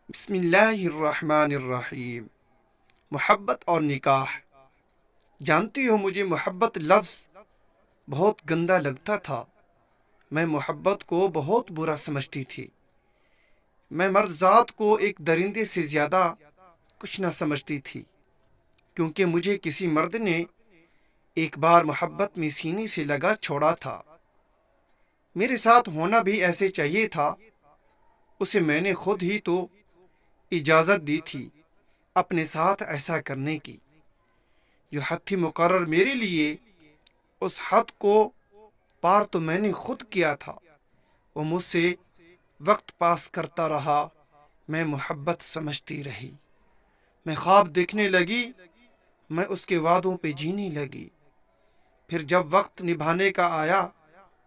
بسم اللہ الرحمن الرحیم۔ محبت اور نکاح۔ جانتی ہو، مجھے محبت لفظ بہت گندا لگتا تھا۔ میں محبت کو بہت برا سمجھتی تھی۔ میں مرد ذات کو ایک درندے سے زیادہ کچھ نہ سمجھتی تھی، کیونکہ مجھے کسی مرد نے ایک بار محبت میں سینے سے لگا چھوڑا تھا۔ میرے ساتھ ہونا بھی ایسے چاہیے تھا۔ اسے میں نے خود ہی تو اجازت دی تھی اپنے ساتھ ایسا کرنے کی۔ جو حد تھی مقرر میرے لیے، اس حد کو پار تو میں نے خود کیا تھا۔ وہ مجھ سے وقت پاس کرتا رہا، میں محبت سمجھتی رہی۔ میں خواب دیکھنے لگی، میں اس کے وعدوں پہ جینے لگی۔ پھر جب وقت نبھانے کا آیا،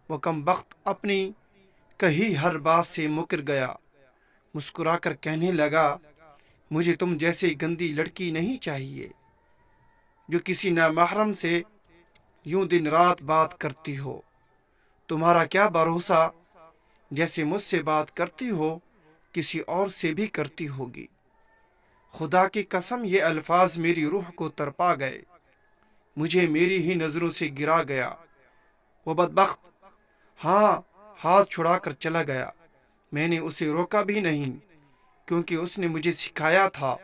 وہ کم بخت اپنی کہی ہر بات سے مکر گیا۔ مسکرا کر کہنے لگا، مجھے تم جیسی گندی لڑکی نہیں چاہیے جو کسی نامحرم سے یوں دن رات بات کرتی ہو۔ تمہارا کیا بھروسہ، جیسے مجھ سے بات کرتی ہو کسی اور سے بھی کرتی ہوگی۔ خدا کی قسم، یہ الفاظ میری روح کو تڑپا گئے، مجھے میری ہی نظروں سے گرا گیا۔ وہ بدبخت ہاتھ چھڑا کر چلا گیا۔ میں نے اسے روکا بھی نہیں، کیونکہ اس نے مجھے سکھایا تھا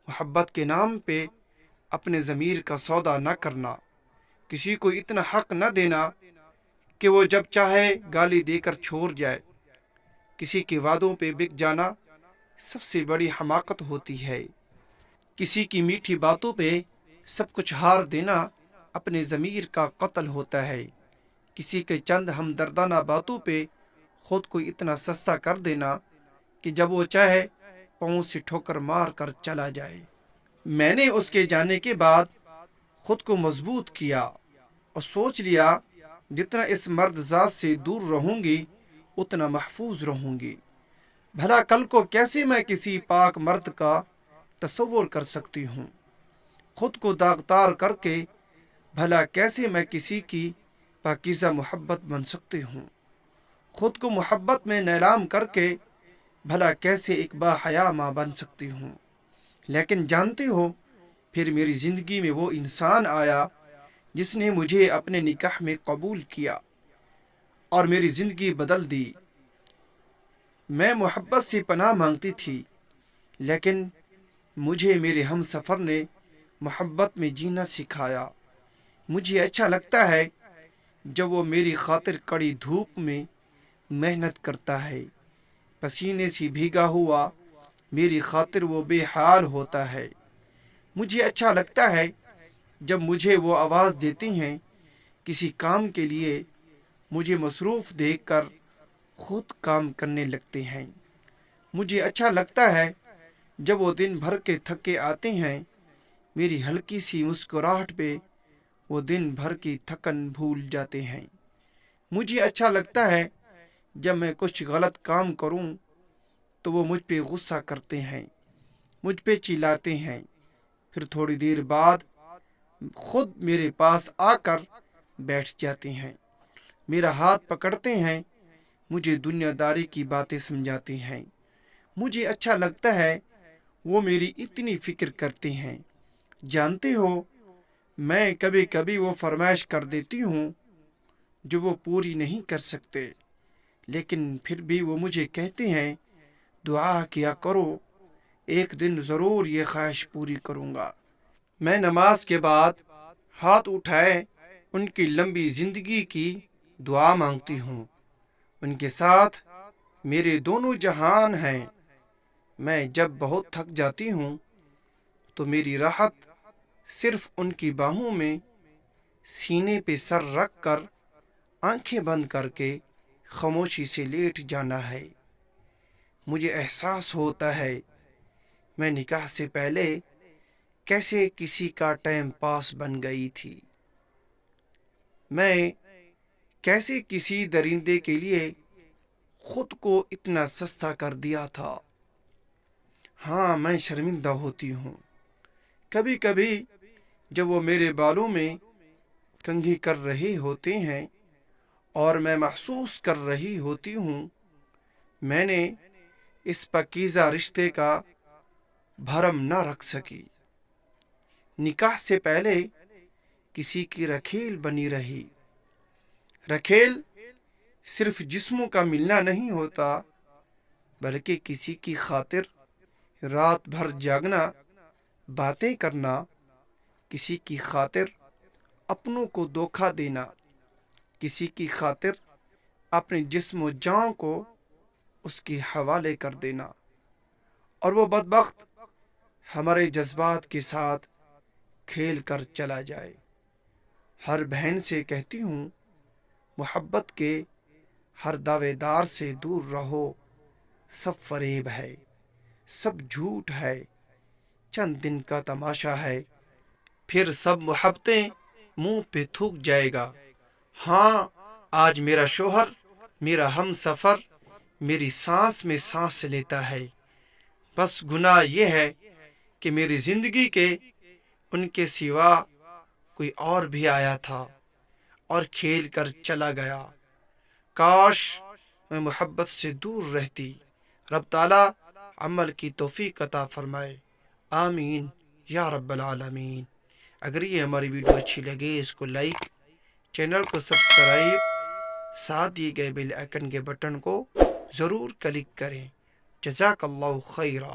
محبت کے نام پہ اپنے ضمیر کا سودا نہ کرنا، کسی کو اتنا حق نہ دینا کہ وہ جب چاہے گالی دے کر چھوڑ جائے۔ کسی کے وعدوں پہ بک جانا سب سے بڑی حماقت ہوتی ہے۔ کسی کی میٹھی باتوں پہ سب کچھ ہار دینا اپنے ضمیر کا قتل ہوتا ہے۔ کسی کے چند ہمدردانہ باتوں پہ خود کو اتنا سستا کر دینا کہ جب وہ چاہے پاؤں سے ٹھوکر مار کر چلا جائے۔ میں نے اس کے جانے کے بعد خود کو مضبوط کیا اور سوچ لیا، جتنا اس مرد ذات سے دور رہوں گی اتنا محفوظ رہوں گی۔ بھلا کل کو کیسے میں کسی پاک مرد کا تصور کر سکتی ہوں؟ خود کو داغدار کر کے بھلا کیسے میں کسی کی پاکیزہ محبت بن سکتی ہوں؟ خود کو محبت میں نیلام کر کے بھلا کیسے ایک باحیا ماں بن سکتی ہوں؟ لیکن جانتے ہو، پھر میری زندگی میں وہ انسان آیا جس نے مجھے اپنے نکاح میں قبول کیا اور میری زندگی بدل دی۔ میں محبت سے پناہ مانگتی تھی، لیکن مجھے میرے ہم سفر نے محبت میں جینا سکھایا۔ مجھے اچھا لگتا ہے جب وہ میری خاطر کڑی دھوپ میں محنت کرتا ہے، پسینے سے بھیگا ہوا میری خاطر وہ بے حال ہوتا ہے۔ مجھے اچھا لگتا ہے جب مجھے وہ آواز دیتی ہیں کسی کام کے لیے، مجھے مصروف دیکھ کر خود کام کرنے لگتے ہیں۔ مجھے اچھا لگتا ہے جب وہ دن بھر کے تھکے آتے ہیں، میری ہلکی سی مسکراہٹ پہ وہ دن بھر کی تھکن بھول جاتے ہیں۔ مجھے اچھا لگتا ہے جب میں کچھ غلط کام کروں تو وہ مجھ پہ غصہ کرتے ہیں، مجھ پہ چلاتے ہیں، پھر تھوڑی دیر بعد خود میرے پاس آ کر بیٹھ جاتے ہیں، میرا ہاتھ پکڑتے ہیں، مجھے دنیا داری کی باتیں سمجھاتے ہیں۔ مجھے اچھا لگتا ہے وہ میری اتنی فکر کرتے ہیں۔ جانتے ہو، میں کبھی کبھی وہ فرمائش کر دیتی ہوں جو وہ پوری نہیں کر سکتے، لیکن پھر بھی وہ مجھے کہتے ہیں، دعا کیا کرو، ایک دن ضرور یہ خواہش پوری کروں گا۔ میں نماز کے بعد ہاتھ اٹھائے ان کی لمبی زندگی کی دعا مانگتی ہوں۔ ان کے ساتھ میرے دونوں جہان ہیں۔ میں جب بہت تھک جاتی ہوں تو میری راحت صرف ان کی باہوں میں سینے پہ سر رکھ کر آنکھیں بند کر کے خاموشی سے لیٹ جانا ہے۔ مجھے احساس ہوتا ہے میں نکاح سے پہلے کیسے کسی کا ٹائم پاس بن گئی تھی۔ میں کیسے کسی درندے کے لیے خود کو اتنا سستا کر دیا تھا۔ ہاں، میں شرمندہ ہوتی ہوں کبھی کبھی جب وہ میرے بالوں میں کنگھی کر رہے ہوتے ہیں اور میں محسوس کر رہی ہوتی ہوں میں نے اس پاکیزہ رشتے کا بھرم نہ رکھ سکی۔ نکاح سے پہلے کسی کی رکھیل بنی رہی۔ رکھیل صرف جسموں کا ملنا نہیں ہوتا، بلکہ کسی کی خاطر رات بھر جاگنا، باتیں کرنا، کسی کی خاطر اپنوں کو دھوکہ دینا، کسی کی خاطر اپنے جسم و جان کو اس کے حوالے کر دینا، اور وہ بدبخت ہمارے جذبات کے ساتھ کھیل کر چلا جائے۔ ہر بہن سے کہتی ہوں، محبت کے ہر دعوے دار سے دور رہو۔ سب فریب ہے، سب جھوٹ ہے، چند دن کا تماشا ہے، پھر سب محبتیں منہ پہ تھوک جائے گا۔ ہاں، آج میرا شوہر، میرا ہم سفر، میری سانس میں سانس لیتا ہے، بس گناہ یہ ہے کہ میری زندگی کے ان کے سوا کوئی اور بھی آیا تھا اور کھیل کر چلا گیا۔ کاش میں محبت سے دور رہتی۔ رب تعالیٰ عمل کی توفیق عطا فرمائے، آمین یا رب العالمین۔ اگر یہ ہماری ویڈیو اچھی لگے، اس کو لائک، چینل کو سبسکرائب، ساتھ دیے گئے بیل آئیکن کے بٹن کو ضرور کلک کریں۔ جزاک اللہ خیرہ۔